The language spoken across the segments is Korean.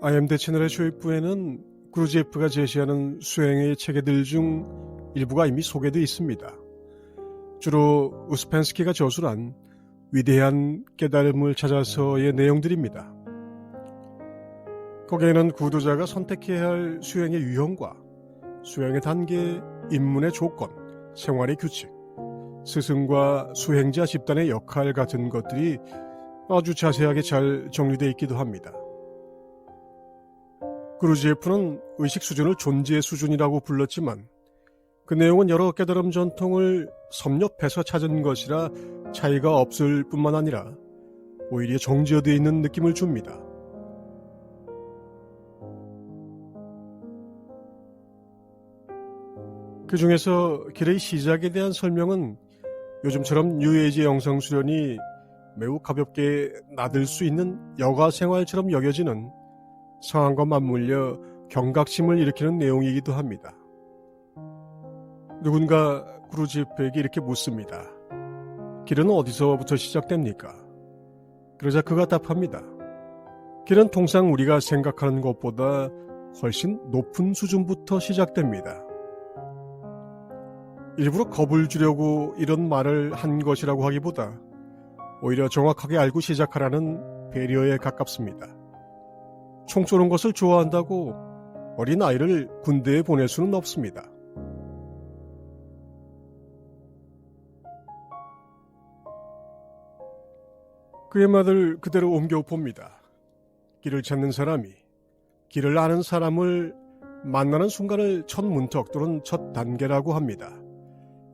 IMD 채널의 쇼입부에는 그루지예프가 제시하는 수행의 체계들 중 일부가 이미 소개되어 있습니다. 주로 우스펜스키가 저술한 위대한 깨달음을 찾아서의 내용들입니다. 거기에는 구도자가 선택해야 할 수행의 유형과 수행의 단계, 입문의 조건, 생활의 규칙, 스승과 수행자 집단의 역할 같은 것들이 아주 자세하게 잘 정리되어 있기도 합니다. 그루지예프는 의식 수준을 존재의 수준이라고 불렀지만 그 내용은 여러 깨달음 전통을 섭렵해서 찾은 것이라 차이가 없을 뿐만 아니라 오히려 정제되어 있는 느낌을 줍니다. 그 중에서 길의 시작에 대한 설명은 요즘처럼 뉴에이지 영상 수련이 매우 가볍게 나들 수 있는 여가 생활처럼 여겨지는 상황과 맞물려 경각심을 일으키는 내용이기도 합니다. 누군가 그루지예프에게 이렇게 묻습니다. 길은 어디서부터 시작됩니까? 그러자 그가 답합니다. 길은 통상 우리가 생각하는 것보다 훨씬 높은 수준부터 시작됩니다. 일부러 겁을 주려고 이런 말을 한 것이라고 하기보다 오히려 정확하게 알고 시작하라는 배려에 가깝습니다. 총 쏘는 것을 좋아한다고 어린 아이를 군대에 보낼 수는 없습니다. 그의 말을 그대로 옮겨 봅니다. 길을 찾는 사람이 길을 아는 사람을 만나는 순간을 첫 문턱 또는 첫 단계라고 합니다.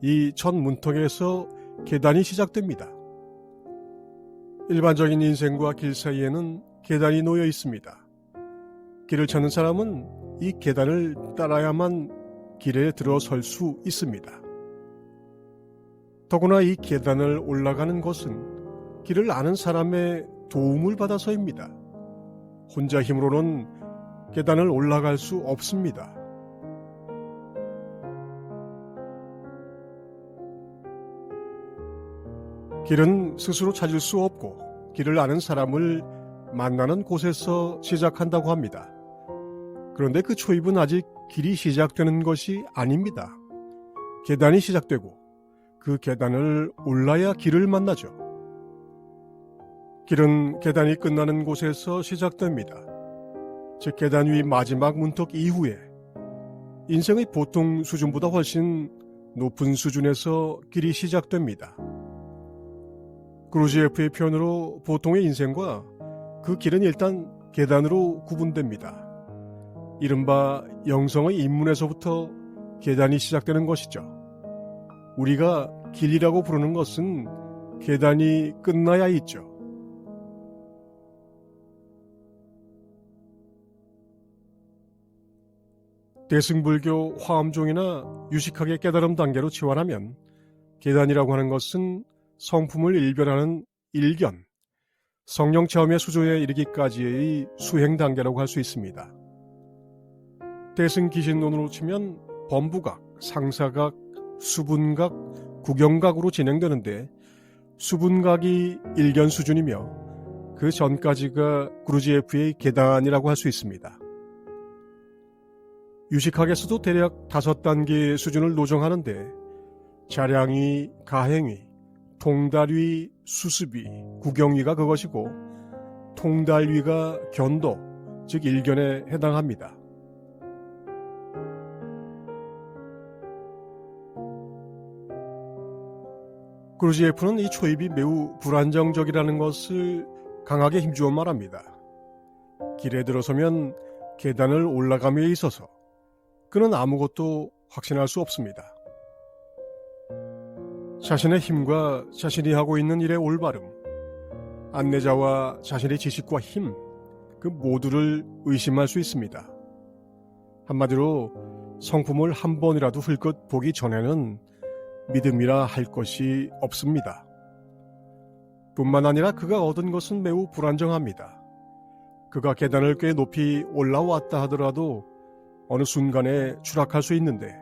이 첫 문턱에서 계단이 시작됩니다. 일반적인 인생과 길 사이에는 계단이 놓여 있습니다. 길을 찾는 사람은 이 계단을 따라야만 길에 들어설 수 있습니다. 더구나 이 계단을 올라가는 것은 길을 아는 사람의 도움을 받아서입니다. 혼자 힘으로는 계단을 올라갈 수 없습니다. 길은 스스로 찾을 수 없고 길을 아는 사람을 만나는 곳에서 시작한다고 합니다. 그런데 그 초입은 아직 길이 시작되는 것이 아닙니다. 계단이 시작되고 그 계단을 올라야 길을 만나죠. 길은 계단이 끝나는 곳에서 시작됩니다. 즉 계단 위 마지막 문턱 이후에 인생의 보통 수준보다 훨씬 높은 수준에서 길이 시작됩니다. 그루지예프의 표현으로 보통의 인생과 그 길은 일단 계단으로 구분됩니다. 이른바 영성의 입문에서부터 계단이 시작되는 것이죠. 우리가 길이라고 부르는 것은 계단이 끝나야 있죠. 대승불교 화엄종이나 유식학의 깨달음 단계로 치환하면 계단이라고 하는 것은 성품을 일별하는 일견, 성령 체험의 수조에 이르기까지의 수행 단계라고 할 수 있습니다. 대승기신론으로 치면 범부각, 상사각, 수분각, 구경각으로 진행되는데 수분각이 일견 수준이며 그 전까지가 그루지예프의 계단이라고 할 수 있습니다. 유식학에서도 대략 5단계의 수준을 노정하는데 자량위, 가행위, 통달위, 수습위, 구경위가 그것이고 통달위가 견도, 즉 일견에 해당합니다. 그루지예프는 이 초입이 매우 불안정적이라는 것을 강하게 힘주어 말합니다. 길에 들어서면 계단을 올라감에 있어서 그는 아무것도 확신할 수 없습니다. 자신의 힘과 자신이 하고 있는 일의 올바름, 안내자와 자신의 지식과 힘, 그 모두를 의심할 수 있습니다. 한마디로 성품을 한 번이라도 흘끗 보기 전에는 믿음이라 할 것이 없습니다. 뿐만 아니라 그가 얻은 것은 매우 불안정합니다. 그가 계단을 꽤 높이 올라왔다 하더라도 어느 순간에 추락할 수 있는데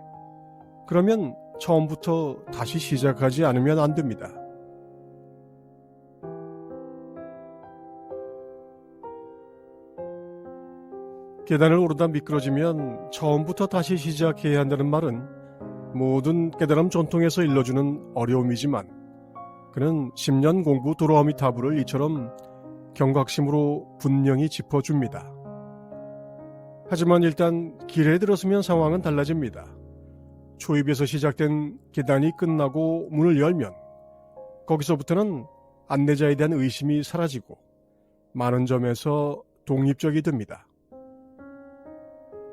그러면 처음부터 다시 시작하지 않으면 안 됩니다. 계단을 오르다 미끄러지면 처음부터 다시 시작해야 한다는 말은 모든 깨달음 전통에서 일러주는 어려움이지만 그는 10년 공부 도로아미타불을 이처럼 경각심으로 분명히 짚어줍니다. 하지만 일단 길에 들어서면 상황은 달라집니다. 초입에서 시작된 계단이 끝나고 문을 열면 거기서부터는 안내자에 대한 의심이 사라지고 많은 점에서 독립적이 됩니다.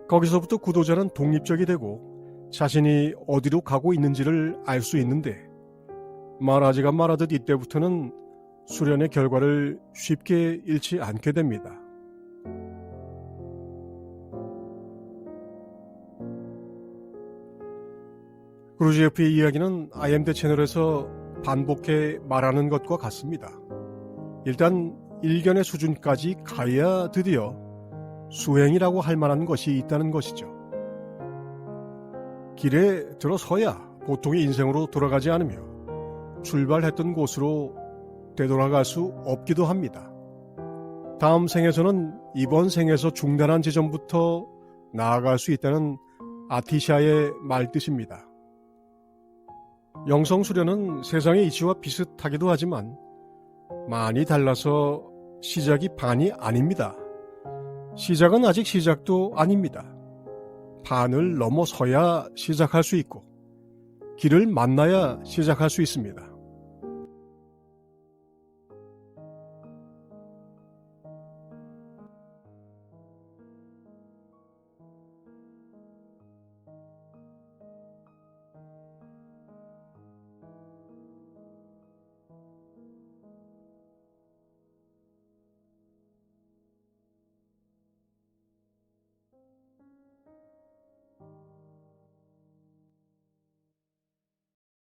거기서부터 구도자는 독립적이 되고 자신이 어디로 가고 있는지를 알 수 있는데 말하지가 말하듯 이때부터는 수련의 결과를 쉽게 잃지 않게 됩니다. 구루지에프의 이야기는 IMD 채널에서 반복해 말하는 것과 같습니다. 일단 일견의 수준까지 가야 드디어 수행이라고 할 만한 것이 있다는 것이죠. 길에 들어서야 보통의 인생으로 돌아가지 않으며 출발했던 곳으로 되돌아갈 수 없기도 합니다. 다음 생에서는 이번 생에서 중단한 지점부터 나아갈 수 있다는 아티샤의 말뜻입니다. 영성수련은 세상의 이치와 비슷하기도 하지만 많이 달라서 시작이 반이 아닙니다. 시작은 아직 시작도 아닙니다. 반을 넘어서야 시작할 수 있고 길을 만나야 시작할 수 있습니다.